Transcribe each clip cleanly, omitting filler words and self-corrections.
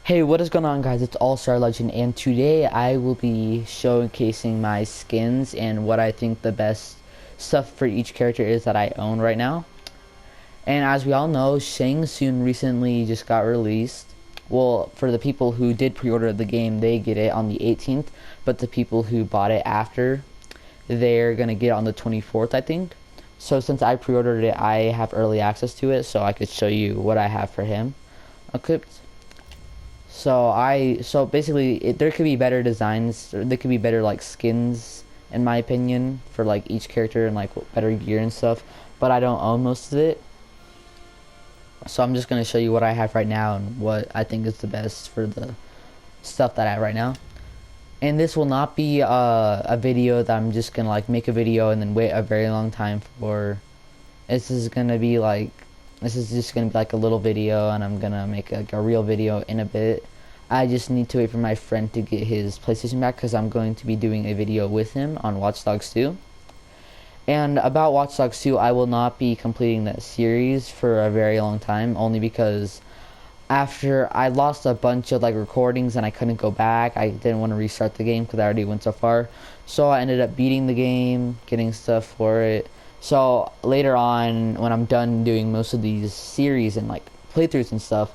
Hey, what is going on, guys? It's All-Star Legend, and today I will be showcasing my skins and what I think the best stuff for each character is that I own right now. And as we all know, Shang Tsung recently just got released. Well, for the people who did pre-order the game, they get it on the 18th, but the people who bought it after, they're gonna get it on the 24th, I think. So since I pre-ordered it, I have early access to it, so I could show you what I have for him equipped. So basically there could be better designs, or there could be better like skins in my opinion for like each character and like better gear and stuff, but I don't own most of it. So I'm just going to show you what I have right now and what I think is the best for the stuff that I have right now. And this will not be a video that I'm just going to like make a video and then wait a very long time for. This is going to be like This is just going to be like a little video, and I'm going to make like a real video in a bit. I just need to wait for my friend to get his PlayStation back because I'm going to be doing a video with him on Watch Dogs 2. And about Watch Dogs 2, I will not be completing that series for a very long time, only because after I lost a bunch of like recordings and I couldn't go back, I didn't want to restart the game because I already went so far. So I ended up beating the game, getting stuff for it. So later on, when I'm done doing most of these series and like playthroughs and stuff,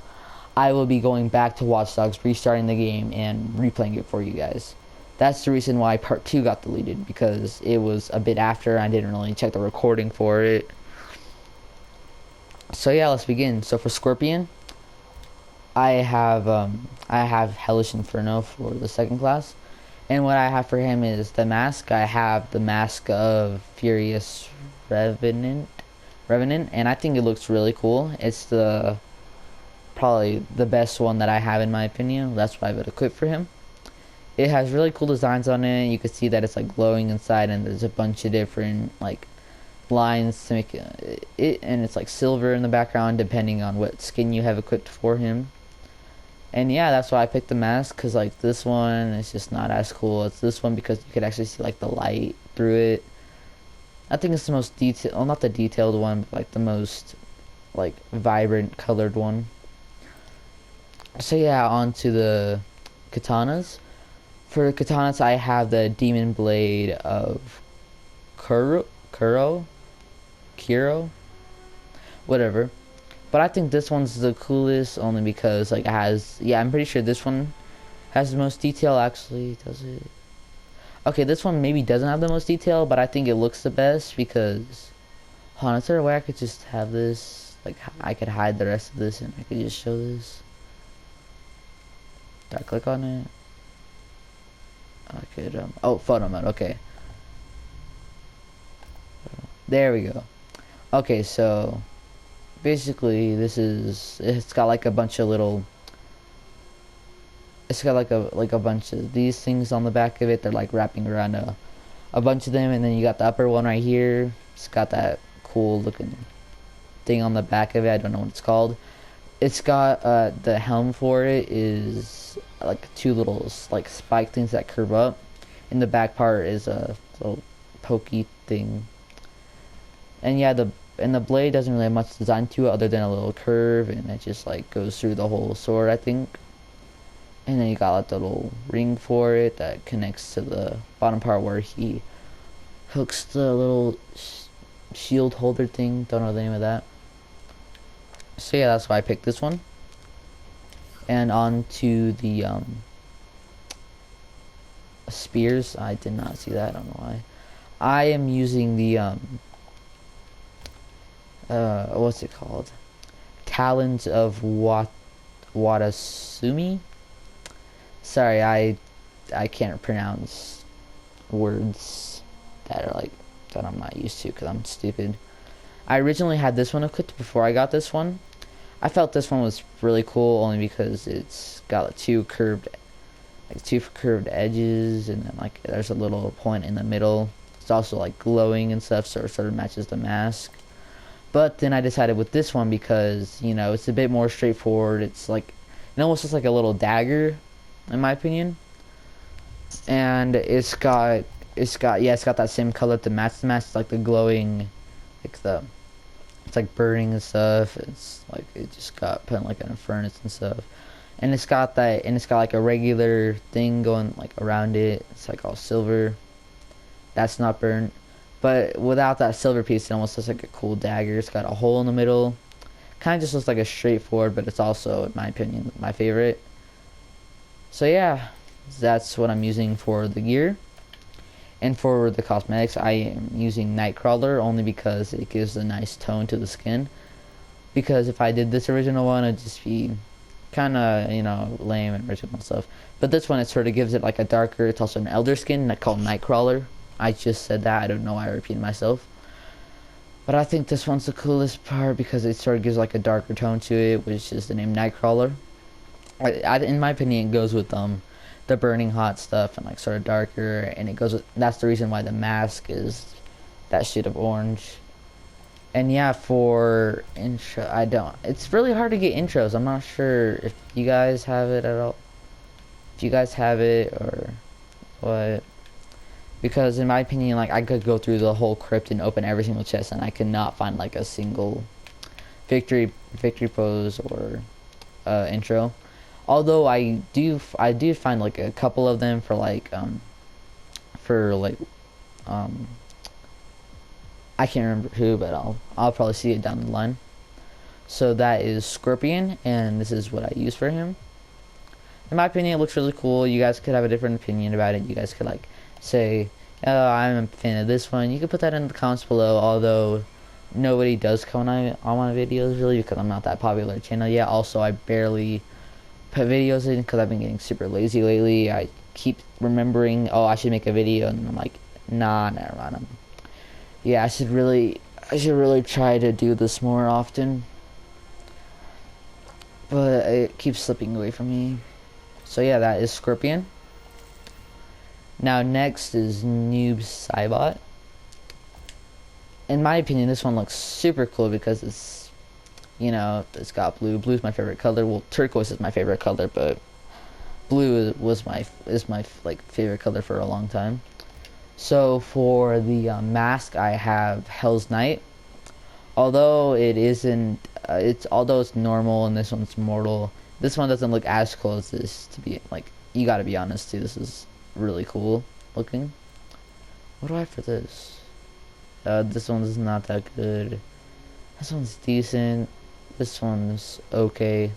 I will be going back to Watch Dogs, restarting the game and replaying it for you guys. That's the reason why part 2 got deleted, because it was a bit after. I didn't really check the recording for it. So yeah, let's begin. So for Scorpion, I have Hellish Inferno for the second class, and what I have for him is the mask. I have the mask of Furious Revenant, and I think it looks really cool. It's the probably the best one that I have in my opinion. That's why I would equip for him. It has really cool designs on it. You can see that it's like glowing inside, and there's a bunch of different like lines to make it, and it's like silver in the background depending on what skin you have equipped for him. And yeah, that's why I picked the mask, because like this one is just not as cool as this one because you could actually see like the light through it. I think it's the most detailed, well, not the detailed one, but like the most like vibrant colored one. So yeah, on to the katanas. For katanas, I have the Demon Blade of Kuro, whatever. But I think this one's the coolest only because like it has, yeah, I'm pretty sure this one has the most detail. Actually, does it? Okay, this one maybe doesn't have the most detail, but I think it looks the best because, hold on, is there a way I could just have this, like I could hide the rest of this and I could just show this? Did I click on it? I could, oh, photo mode, okay. There we go. Okay, so basically it's got like a bunch of little, it's got like a bunch of these things on the back of it. They're like wrapping around a bunch of them, and then you got the upper one right here. It's got that cool looking thing on the back of it. I don't know what it's called. It's got the helm for it is like two little like spike things that curve up, and the back part is a little pokey thing. And yeah, the blade doesn't really have much design to it other than a little curve, and it just like goes through the whole sword, I think. And then you got like the little ring for it that connects to the bottom part where he hooks the little shield holder thing. Don't know the name of that. So yeah, that's why I picked this one. And on to the spears. I did not see that. I don't know why. I am using the what's it called? Talons of Watasumi. Sorry, I can't pronounce words that are like that I'm not used to because I'm stupid. I originally had this one equipped before I got this one. I felt this one was really cool only because it's got like two curved edges, and then like there's a little point in the middle. It's also like glowing and stuff, so it sort of matches the mask. But then I decided with this one because, you know, it's a bit more straightforward. It's like it almost looks like a little dagger in my opinion. And it's got that same color to match the mask, like the glowing, like the it's like burning and stuff. It's like it just got put in like in a furnace and stuff. and it's got that, and it's got like a regular thing going like around it. It's like all silver. That's not burnt, but without that silver piece, it almost looks like a cool dagger. It's got a hole in the middle. Kind of just looks like a straightforward, but it's also, in my opinion, my favorite. So yeah, that's what I'm using for the gear. And for the cosmetics, I am using Nightcrawler only because it gives a nice tone to the skin. Because if I did this original one, it'd just be kind of, you know, lame and original stuff. But this one, it sort of gives it like a darker, it's also an elder skin called Nightcrawler. I just said that, I don't know why I repeated myself. But I think this one's the coolest part because it sort of gives like a darker tone to it, which is the name Nightcrawler. In my opinion, it goes with the burning hot stuff and like sort of darker, and it goes with, that's the reason why the mask is that shade of orange. And yeah, for intro, it's really hard to get intros. I'm not sure if you guys have it at all. If you guys have it or what. Because in my opinion, like I could go through the whole crypt and open every single chest and I could not find like a single victory pose or intro. Although I do find like a couple of them for like I can't remember who, but I'll probably see it down the line. So that is Scorpion, and this is what I use for him. In my opinion, it looks really cool. You guys could have a different opinion about it. You guys could like say, oh, I'm a fan of this one. You could put that in the comments below, although nobody does comment on my videos really because I'm not that popular channel yet. Also, I barely put videos in because I've been getting super lazy lately. I keep remembering, oh, I should make a video, and I'm like, nah, never mind. Yeah, I should really try to do this more often, but it keeps slipping away from me. So yeah, that is Scorpion. Now next is Noob Saibot. In my opinion, this one looks super cool because it's, you know, it's got blue. Blue's my favorite color. Well, turquoise is my favorite color, but blue is my like favorite color for a long time. So for the mask, I have Hell's Knight. Although it isn't, although it's normal and this one's mortal. This one doesn't look as cool as this. To be like, you gotta be honest too. This is really cool looking. What do I have for this? This one's not that good. This one's decent. This one's okay.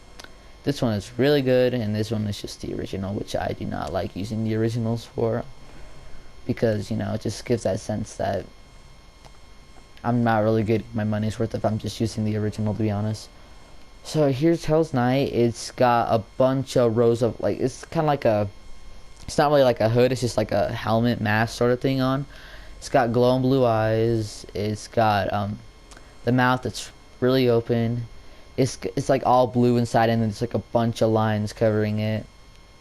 This one is really good, and this one is just the original, which I do not like using the originals for. Because, you know, it just gives that sense that I'm not really getting my money's worth if I'm just using the original, to be honest. So here's Hell's Knight. It's got a bunch of rows of, like, it's kind of like it's not really like a hood, it's just like a helmet mask sort of thing on. It's got glowing blue eyes. It's got the mouth that's really open. It's like all blue inside, and then there's like a bunch of lines covering it.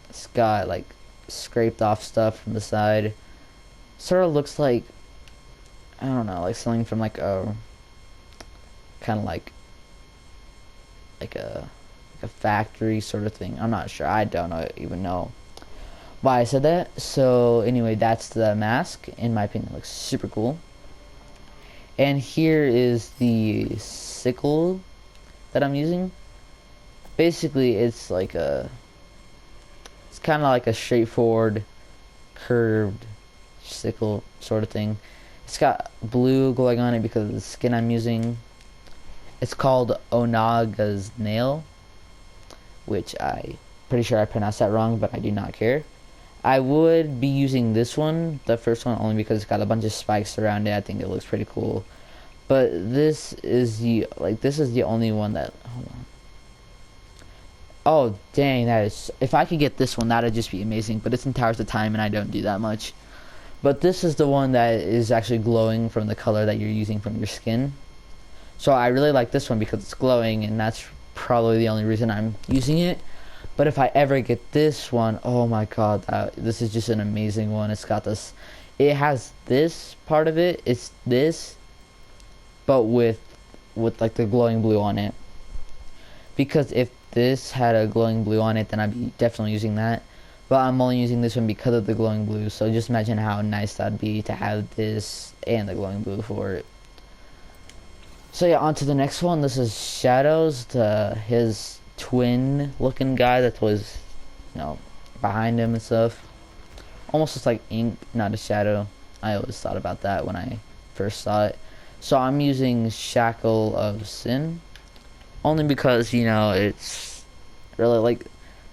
It's got like scraped off stuff from the side. Sort of looks like, I don't know, like something from like a kind of like a factory sort of thing. I'm not sure. I don't even know why I said that. So anyway, that's the mask. In my opinion, it looks super cool. And here is the sickle that I'm using. Basically, it's like it's kind of like a straightforward curved sickle sort of thing. It's got blue going on it because of the skin I'm using. It's called Onaga's Nail, which I pretty sure I pronounced that wrong, but I do not care. I would be using this one, the first one, only because it's got a bunch of spikes around it. I think it looks pretty cool. But this is the only one that, hold on. Oh dang, that is, if I could get this one, that'd just be amazing. But it's in Towers of Time and I don't do that much. But this is the one that is actually glowing from the color that you're using from your skin. So I really like this one because it's glowing, and that's probably the only reason I'm using it. But if I ever get this one, oh my god, this is just an amazing one. It's got this, it has this part of it, it's this, but with like the glowing blue on it. Because if this had a glowing blue on it, then I'd be definitely using that. But I'm only using this one because of the glowing blue. So just imagine how nice that'd be to have this and the glowing blue for it. So yeah, on to the next one. This is Shadows. His twin looking guy that was, you know, behind him and stuff. Almost just like ink, not a shadow. I always thought about that when I first saw it. So I'm using Shackle of Sin, only because, you know, it's really like,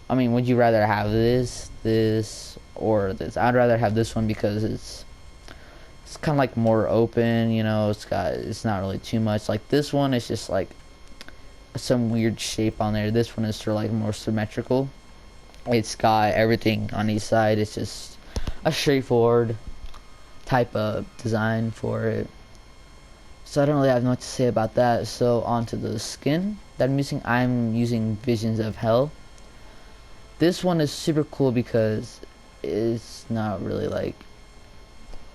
I mean, would you rather have this, or this? I'd rather have this one because it's kind of like more open, you know, it's not really too much. Like this one is just like some weird shape on there. This one is sort of like more symmetrical. It's got everything on each side. It's just a straightforward type of design for it. So I don't really have much to say about that. So onto the skin that I'm using Visions of Hell. This one is super cool because it's not really like,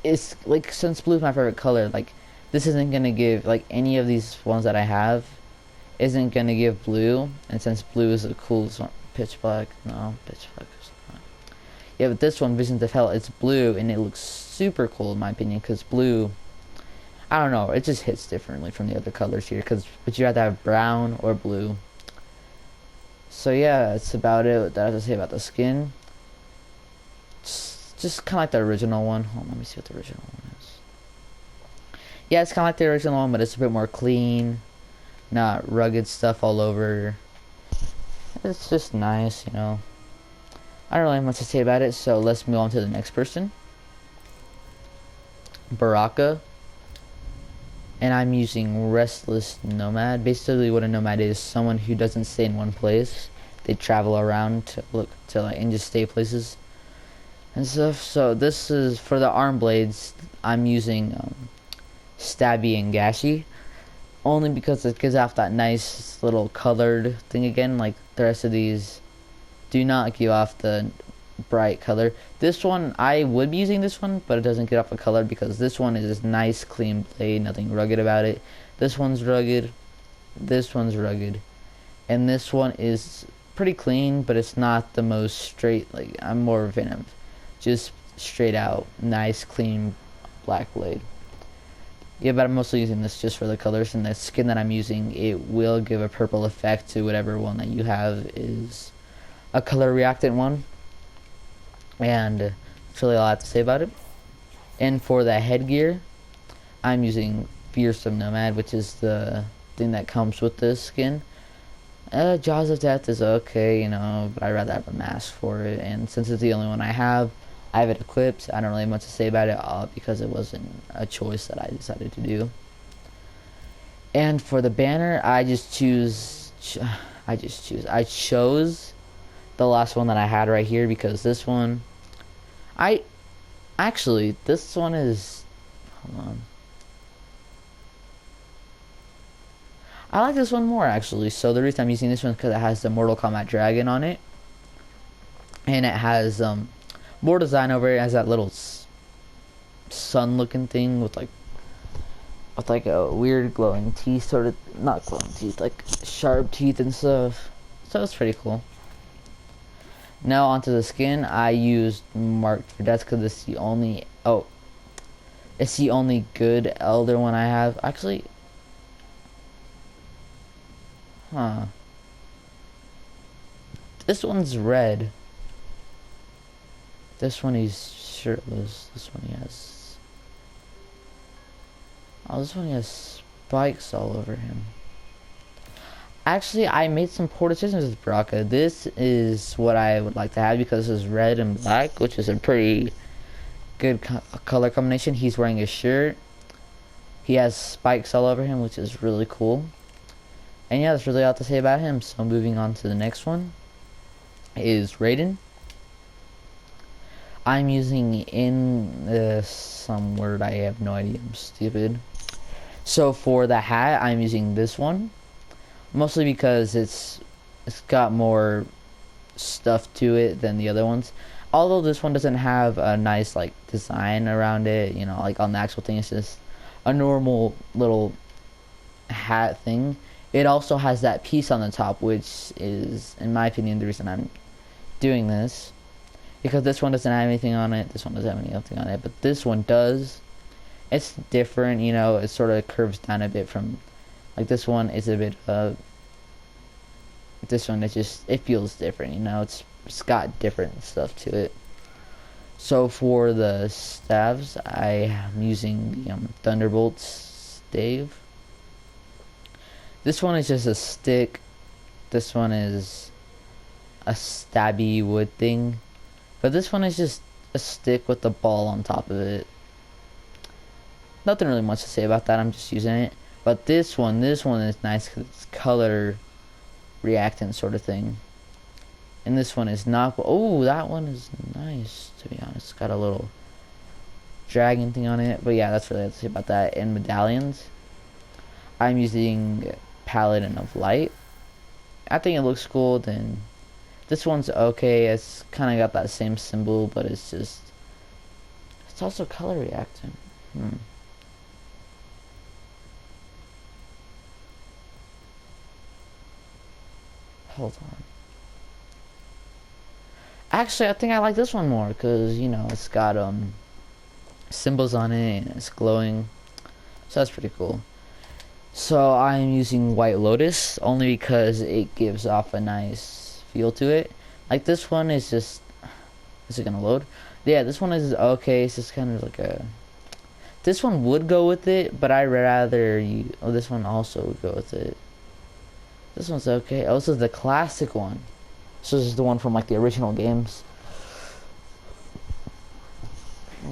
it's like, since blue is my favorite color, like this isn't gonna give, like any of these ones that I have isn't gonna give blue, and since blue is the coolest one, pitch black is not. Yeah, but this one, Visions of Hell, it's blue and it looks super cool in my opinion, because blue, I don't know, it just hits differently from the other colors here, because would you rather have brown or blue? So yeah, that's about it that I have to say about the skin. Just kind of like the original one. Hold on, let me see what the original one is. Yeah, it's kind of like the original one, but it's a bit more clean, not rugged stuff all over. It's just nice, you know. I don't really have much to say about it, so let's move on to the next person. Baraka. And I'm using Restless Nomad. Basically what a nomad is, someone who doesn't stay in one place. They travel around to look to like, and just stay places and stuff. So this is for the arm blades. I'm using Stabby and Gashi, only because it gives off that nice little colored thing again. Like the rest of these do not give off the bright color. This one, I would be using this one, but it doesn't get off a color because this one is this nice clean blade, nothing rugged about it. This one's rugged, this one's rugged, and this one is pretty clean, but it's not the most straight. Like I'm more Venom, just straight out nice clean black blade. Yeah, but I'm mostly using this just for the colors, and the skin that I'm using, it will give a purple effect to whatever one that you have is a color reactant one. And that's really all I have to say about it. And for the headgear, I'm using Fearsome Nomad, which is the thing that comes with this skin. Jaws of Death is okay, you know, but I'd rather have a mask for it. And since it's the only one I have it equipped. I don't really have much to say about it, because it wasn't a choice that I decided to do. And for the banner, I chose the last one that I had right here, because this one, this one is, hold on. I like this one more, actually. So the reason I'm using this one is because it has the Mortal Kombat dragon on it. And it has more design over it. It has that little sun looking thing with like a weird glowing teeth, sort of, not glowing teeth, like sharp teeth and stuff. So it's pretty cool. Now onto the skin. I used Marked for Death because it's the only, it's the only good Elder one I have. Actually, this one's red. This one he's shirtless. This one he has, this one he has spikes all over him. Actually, I made some poor decisions with Baraka. This is what I would like to have because this is red and black, which is a pretty good color combination. He's wearing a shirt. He has spikes all over him, which is really cool. And yeah, that's really all to say about him. So moving on to the next one is Raiden. I'm using some word, I have no idea, I'm stupid. So for the hat, I'm using this one. Mostly because it's got more stuff to it than the other ones. Although this one doesn't have a nice like design around it, you know, like on the actual thing, it's just a normal little hat thing. It also has that piece on the top, which is, in my opinion, the reason I'm doing this. Because this one doesn't have anything on it, this one doesn't have anything on it, but this one does. It's different, you know, it sort of curves down a bit from, like this one is a bit This one, it feels different, you know. It's got different stuff to it. So for the staves, I am using the Thunderbolt stave. This one is just a stick. This one is a stabby wood thing. But this one is just a stick with a ball on top of it. Nothing really much to say about that. I'm just using it. But this one is nice because it's color reactant sort of thing. And this one is not. Oh, that one is nice, to be honest. It's got a little dragon thing on it. But yeah, that's really what I have to say about that. And medallions, I'm using Paladin of Light. I think it looks cool. Then this one's okay. It's kind of got that same symbol, but it's also color reactant. Hold on. Actually, I think I like this one more because, you know, it's got symbols on it and it's glowing. So that's pretty cool. So I'm using White Lotus only because it gives off a nice feel to it. Like this one is just, is it gonna load? Yeah, this one is okay. It's just kind of like a, this one would go with it, but I'd rather this one also would go with it. This one's okay. Oh, this is the classic one. So this is the one from like the original games.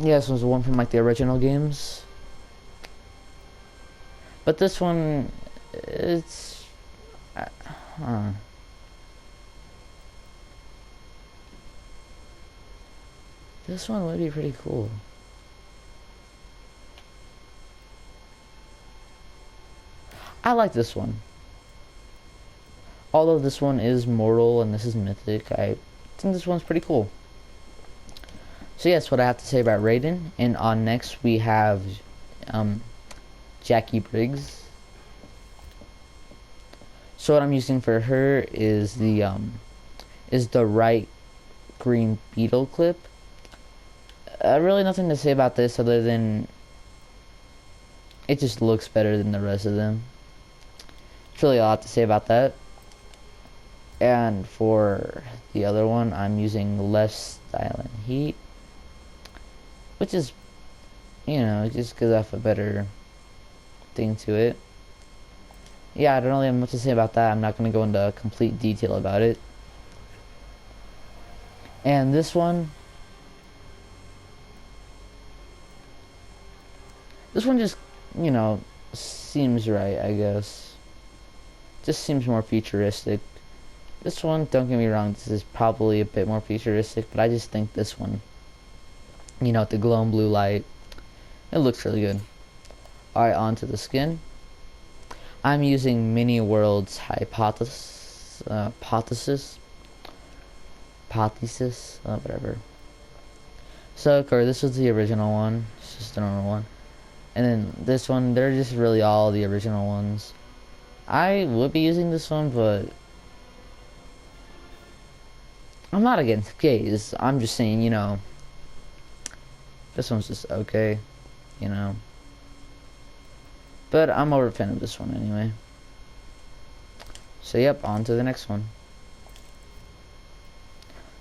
Yeah, this was the one from like the original games. But this one, it's... This one would be pretty cool. I like this one. Although this one is mortal and this is mythic, I think this one's pretty cool. So yes, what I have to say about Raiden. And on next we have Jackie Briggs. So what I'm using for her is the right green beetle clip. Really nothing to say about this other than it just looks better than the rest of them. It's really a lot to say about that. And for the other one, I'm using Left Style and Heat, which is, you know, just gives off a better thing to it. Yeah, I don't really have much to say about that. I'm not going to go into complete detail about it. And this one just, you know, seems right, I guess. Just seems more futuristic. This one, don't get me wrong, this is probably a bit more futuristic, but I just think this one, you know, with the glowing blue light, it looks really good. Alright, on to the skin. I'm using Mini World's Hypothesis, whatever. So, of course, this was the original one. It's just the normal one. And then this one, they're just really all the original ones. I would be using this one, but I'm not against gays. I'm just saying, you know, this one's just okay, you know. But I'm more a fan of this one anyway. So yep, on to the next one.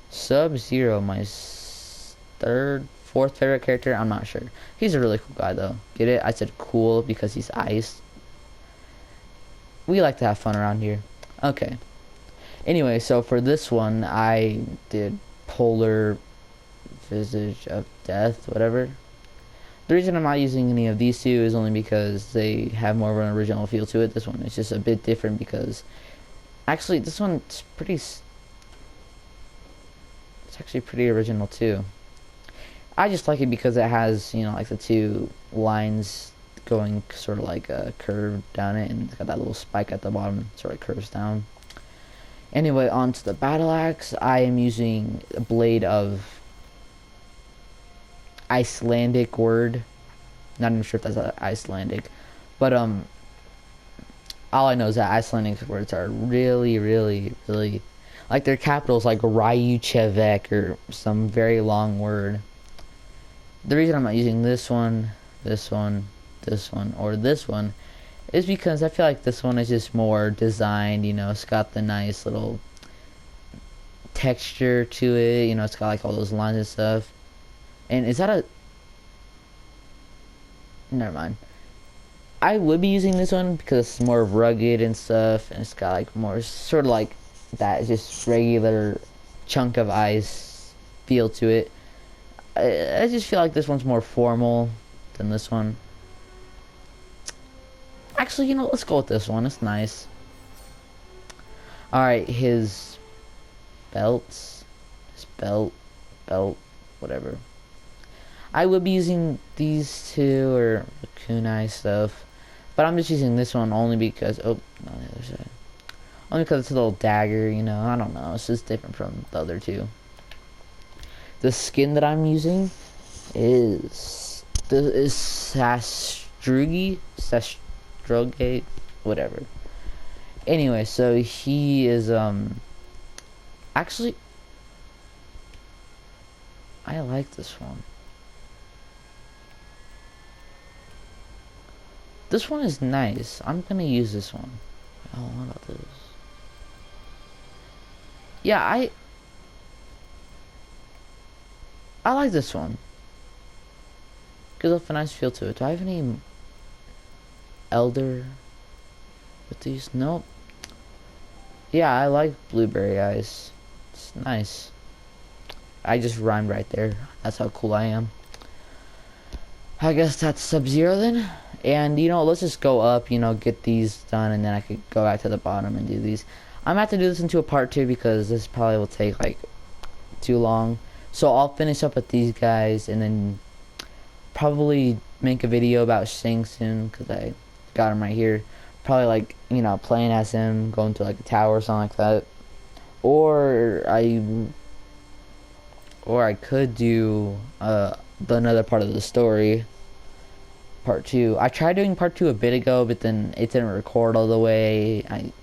Sub-Zero, my fourth favorite character. I'm not sure. He's a really cool guy though. Get it? I said cool because he's ice. We like to have fun around here. Okay. Anyway, so for this one, I did Polar Visage of Death, whatever. The reason I'm not using any of these two is only because they have more of an original feel to it. This one is just a bit different because actually this one's pretty, it's actually pretty original too. I just like it because it has, you know, like the two lines going sort of like a curve down it, and it's got that little spike at the bottom, sort of curves down. Anyway, on to the battle axe. I am using a blade of Icelandic word. Not even sure if that's Icelandic, but all I know is that Icelandic words are really, really, really, like their capitals, like Ryuchevek or some very long word. The reason I'm not using this one, or this one, is because I feel like this one is just more designed, you know, it's got the nice little texture to it, you know, it's got like all those lines and stuff. And is that a... Never mind. I would be using this one because it's more rugged and stuff, and it's got like more sort of like that just regular chunk of ice feel to it. I just feel like this one's more formal than this one. Actually, you know, let's go with this one. It's nice. Alright, his belts. His belt, whatever. I would be using these two or the kunai stuff. But I'm just using this one only because... Oh, no, the other side. Only because it's a little dagger, you know. I don't know. It's just different from the other two. The skin that I'm using is Sastrugi, whatever. Anyway, so he is actually, I like this one. This one is nice. I'm gonna use this one. Oh, what about this? Yeah, I like this one. Gives off a nice feel to it. Do I have any elder with these? Nope. Yeah, I like blueberry eyes. It's nice. I just rhymed right there. That's how cool I am. I guess that's Sub-Zero then. And, you know, let's just go up, you know, get these done, and then I could go back to the bottom and do these. I'm gonna have to do this into a part 2 because this probably will take, like, too long. So I'll finish up with these guys, and then probably make a video about Shang soon, because I got him right here. Probably, like, you know, playing as him, going to, like, a tower or something like that. Or I could do another part of the story, part 2. I tried doing part 2 a bit ago, but then it didn't record all the way. I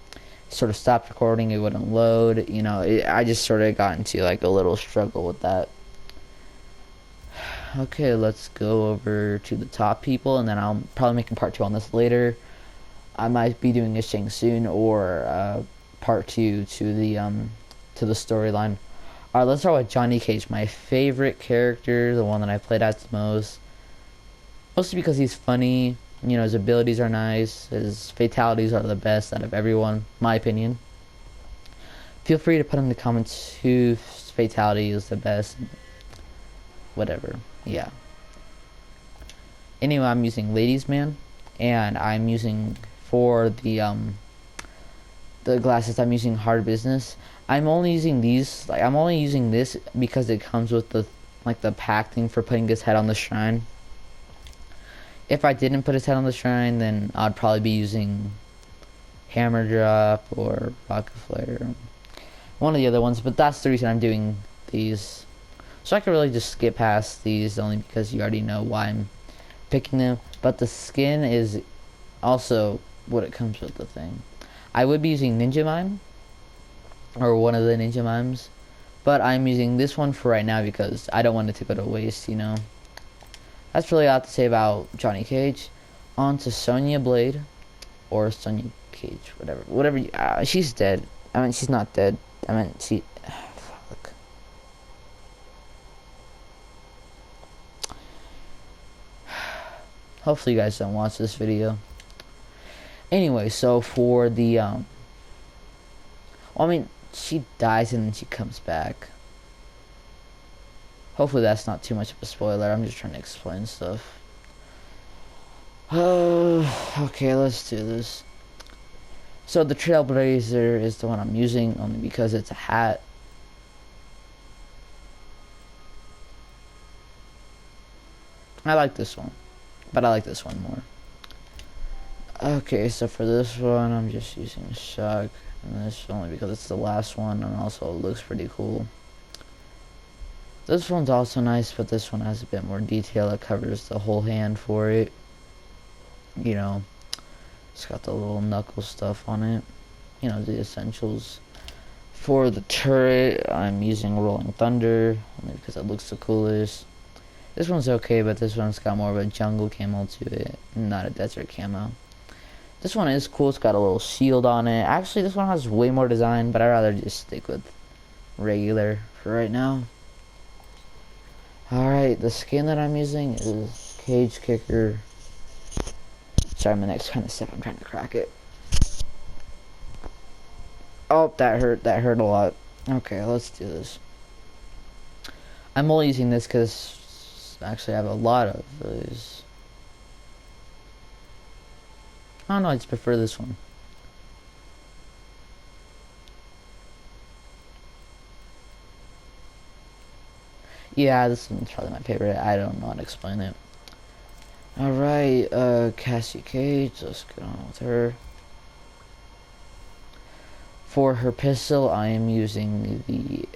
sort of stopped recording, it wouldn't load, you know. I just sort of got into like a little struggle with that. Okay, let's go over to the top people, and then I'll probably make a part 2 on this later. I might be doing a Shang soon, or part 2 to the storyline. Alright, let's start with Johnny Cage, my favorite character, the one that I played as the most. Mostly because he's funny, you know, his abilities are nice, his fatalities are the best out of everyone, my opinion. Feel free to put in the comments whose fatality is the best, whatever, yeah. Anyway, I'm using Ladies Man, and I'm using, for the glasses, I'm using Hard Business. I'm only using these, like, I'm only using this because it comes with the, like, the pack thing for putting his head on the shrine. If I didn't put his head on the shrine, then I'd probably be using Hammer Drop or Rocket Flare, one of the other ones, but that's the reason I'm doing these. So I could really just skip past these, only because you already know why I'm picking them. But the skin is also what it comes with the thing. I would be using Ninja Mime, or one of the Ninja Mimes, but I'm using this one for right now because I don't want it to go to waste, you know. That's really all I have to say about Johnny Cage. On to Sonya Blade, or Sonya Cage, whatever. She's dead. I mean, she's not dead. I mean, she... Fuck. Hopefully you guys don't watch this video. Anyway, so for the, well, I mean, she dies and then she comes back. Hopefully that's not too much of a spoiler. I'm just trying to explain stuff. Okay, let's do this. So the Trailblazer is the one I'm using, only because it's a hat. I like this one, but I like this one more. Okay, so for this one, I'm just using Shock, and this only because it's the last one, and also it looks pretty cool. This one's also nice, but this one has a bit more detail. It covers the whole hand for it. You know, it's got the little knuckle stuff on it. You know, the essentials. For the turret, I'm using Rolling Thunder, only because it looks the coolest. This one's okay, but this one's got more of a jungle camo to it, not a desert camo. This one is cool. It's got a little shield on it. Actually, this one has way more design, but I'd rather just stick with regular for right now. Alright, the skin that I'm using is Cage Kicker. Sorry, my neck's kind of stiff. I'm trying to crack it. Oh, that hurt. That hurt a lot. Okay, let's do this. I'm only using this because actually I have a lot of those. I don't know, I just prefer this one. Yeah, this one's probably my favorite. I don't know how to explain it. Alright, Cassie Cage, let's get on with her. For her pistol, I am using the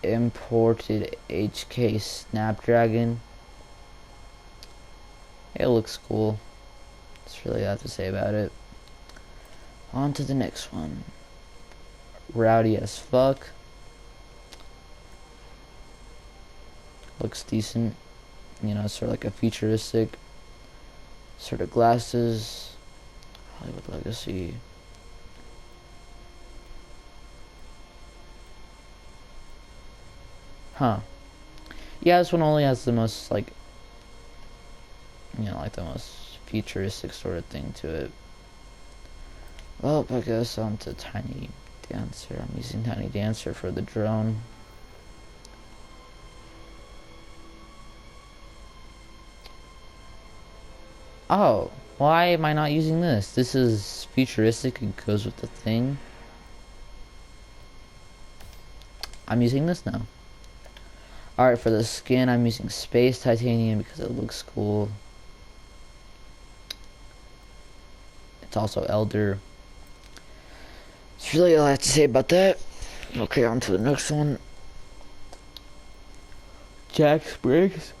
imported HK Snapdragon. It looks cool. That's really all I have to say about it. On to the next one. Rowdy as fuck. Looks decent. You know, sort of like a futuristic sort of glasses. Hollywood Legacy. Huh. Yeah, this one only has the most, like, you know, like the most futuristic sort of thing to it. Well, I guess on to Tiny Dancer. I'm using Tiny Dancer for the drone. Oh, why am I not using this? This is futuristic and goes with the thing. I'm using this now. Alright, for the skin, I'm using Space Titanium because it looks cool. It's also Elder. That's really all I have to say about that. Okay, on to the next one. Jack Briggs.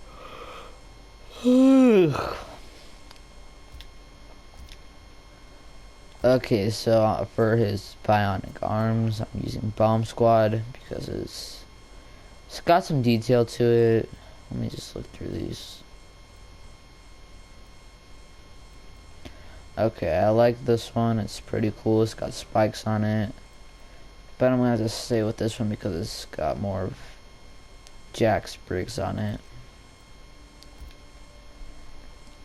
Okay, so for his bionic arms, I'm using Bomb Squad because it's got some detail to it. Let me just look through these. Okay, I like this one. It's pretty cool. It's got spikes on it. But I'm gonna have to stay with this one because it's got more of Jack Briggs on it.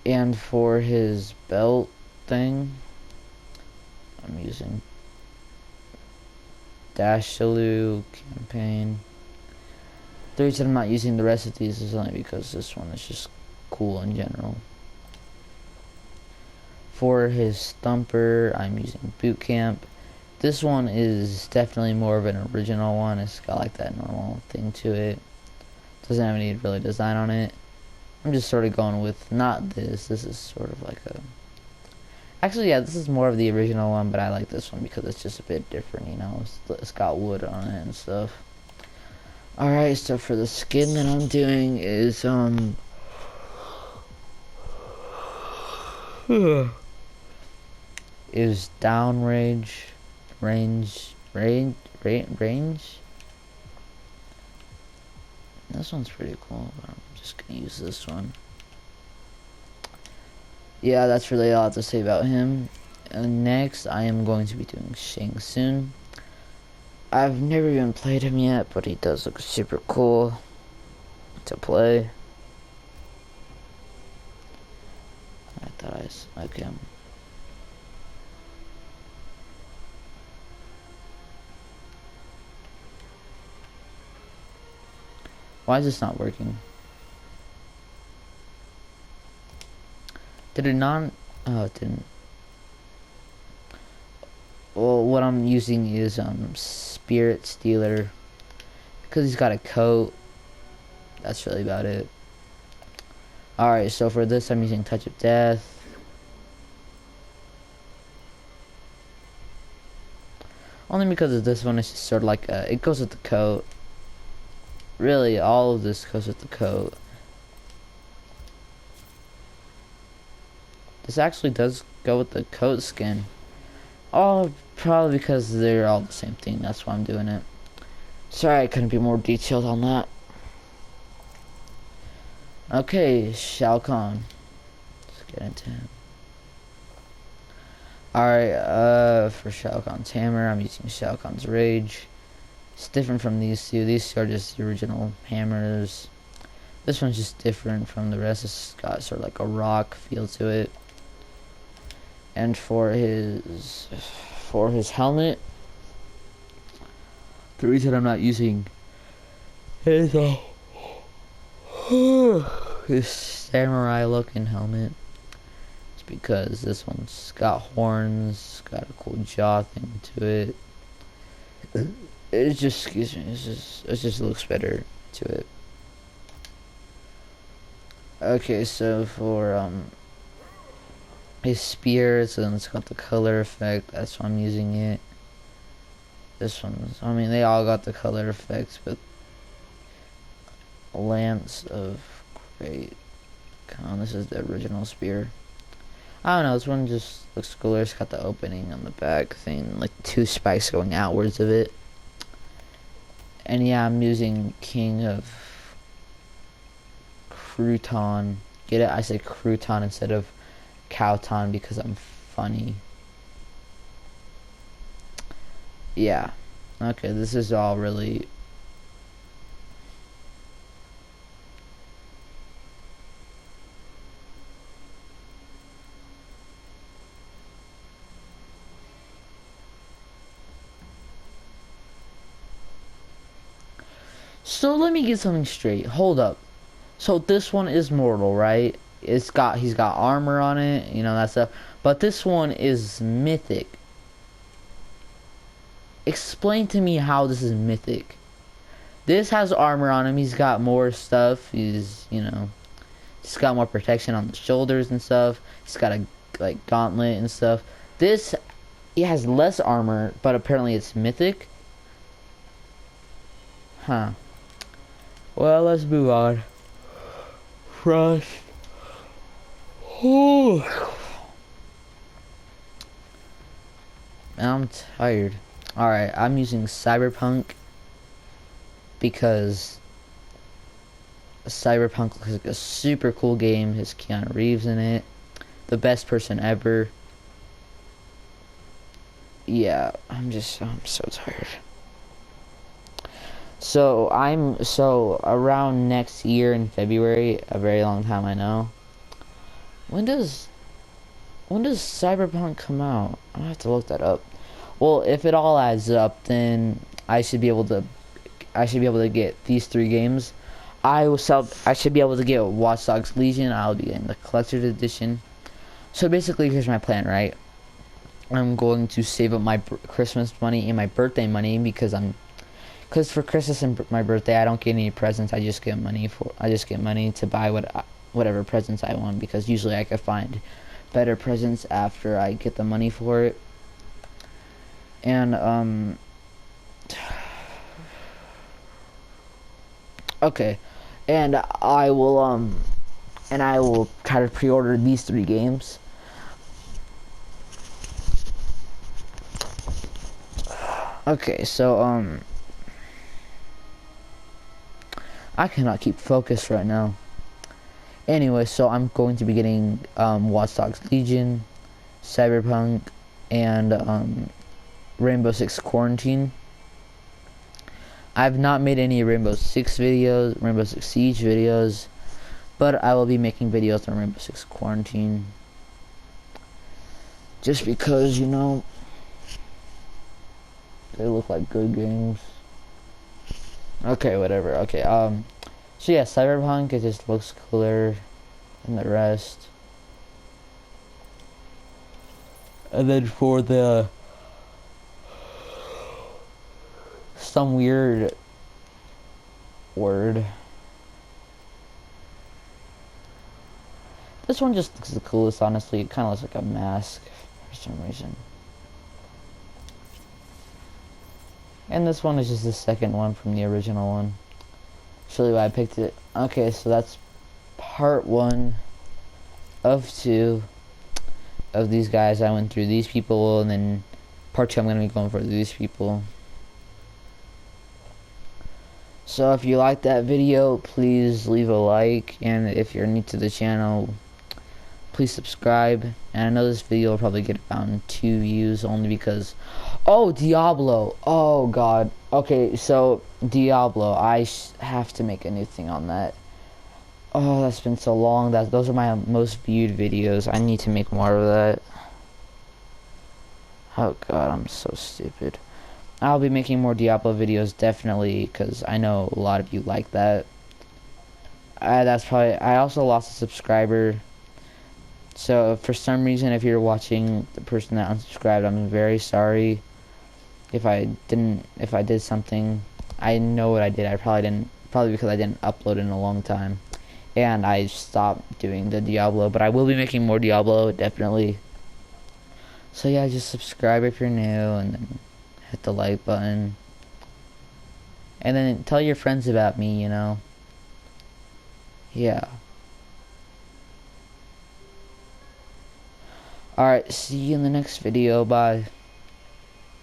And for his belt thing, I'm using Dashaloo Campaign. The reason I'm not using the rest of these is only because this one is just cool in general. For his Stumper, I'm using Boot Camp. This one is definitely more of an original one. It's got like that normal thing to it. Doesn't have any really design on it. I'm just sort of going with not this. This is sort of like a... Actually, yeah, this is more of the original one, but I like this one because it's just a bit different, you know. It's got wood on it and stuff. Alright, so for the skin that I'm doing is, is downrange, range. This one's pretty cool, but I'm just gonna use this one. Yeah, that's really all I have to say about him. And next, I am going to be doing Shang Tsung. I've never even played him yet, but he does look super cool to play. I thought I like him. Why is this not working? Did it not? Oh, it didn't. Well, what I'm using is Spirit Stealer because he's got a coat. That's really about it. Alright, so for this I'm using Touch of Death. Only because of this one, it's just sort of like it goes with the coat. Really, all of this goes with the coat. This actually does go with the coat skin. Oh, probably because they're all the same thing. That's why I'm doing it. Sorry I couldn't be more detailed on that. Okay, Shao Kahn. Let's get into him. Alright, for Shao Kahn's hammer, I'm using Shao Kahn's rage. It's different from these two. These two are just the original hammers. This one's just different from the rest. It's got sort of like a rock feel to it. And for his helmet, the reason I'm not using his his samurai looking helmet is because this one's got horns, got a cool jaw thing to it. It just, excuse me, it just looks better to it. Okay, so for his spear, so then it's got the color effect. That's why I'm using it. This one's, I mean, they all got the color effects, but Lance of Great Khan. This is the original spear. I don't know, this one just looks cooler. It's got the opening on the back thing, like 2 spikes going outwards of it. And yeah, I'm using King of Crouton. Get it? I said crouton instead of cowton because I'm funny. Yeah. Okay, this is all really... So let me get something straight. Hold up. So this one is mortal, right? He's got armor on it, you know, that stuff. But this one is mythic. Explain to me how this is mythic. This has armor on him. He's got more stuff. He's, you know, he's got more protection on the shoulders and stuff. He's got a like gauntlet and stuff. This, he has less armor, but apparently it's mythic. Huh. Well, let's move on. Frost. Oh. I'm tired. Alright, I'm using Cyberpunk because Cyberpunk looks like a super cool game. Has Keanu Reeves in it. The best person ever. Yeah, I'm so tired. So around next year in February, a very long time I know. When does Cyberpunk come out? I have to look that up. Well, if it all adds up, then I should be able to get these 3 games. I should be able to get Watch Dogs Legion. I'll be getting the collector's edition. So basically, here's my plan, right? I'm going to save up my Christmas money and my birthday money because for Christmas and my birthday I don't get any presents. I just get money to buy whatever presents I want, because usually I could find better presents after I get the money for it. And okay, and I will try to pre-order these 3 games. Okay, so I cannot keep focused right now. Anyway, so I'm going to be getting Watch Dogs Legion, Cyberpunk, and Rainbow Six Quarantine. I've not made any Rainbow Six Siege videos, but I will be making videos on Rainbow Six Quarantine. Just because, you know, they look like good games. Okay, whatever. Okay, so yeah, Cyberpunk, it just looks cooler than the rest. And then for the some weird word, this one just looks the coolest, honestly. It kind of looks like a mask for some reason. And this one is just the second one from the original one. That's really why I picked it. Okay, so that's part 1 of 2 of these guys. I went through these people, and then part 2 I'm going to be going for these people. So if you like that video, please leave a like, and if you're new to the channel, please please subscribe. And I know this video will probably get about 2 views only because, oh, Diablo. Oh god. Okay, so Diablo. I have to make a new thing on that. Oh, that's been so long. Those are my most viewed videos. I need to make more of that. Oh god, I'm so stupid. I'll be making more Diablo videos definitely because I know a lot of you like that. That's probably. I also lost a subscriber. So for some reason, if you're watching the person that unsubscribed, I'm very sorry. If I did something, I know what I did. I probably didn't. Probably because I didn't upload in a long time, and I stopped doing the Diablo. But I will be making more Diablo definitely. So yeah, just subscribe if you're new, and then hit the like button, and then tell your friends about me. Yeah. Alright, see you in the next video. Bye.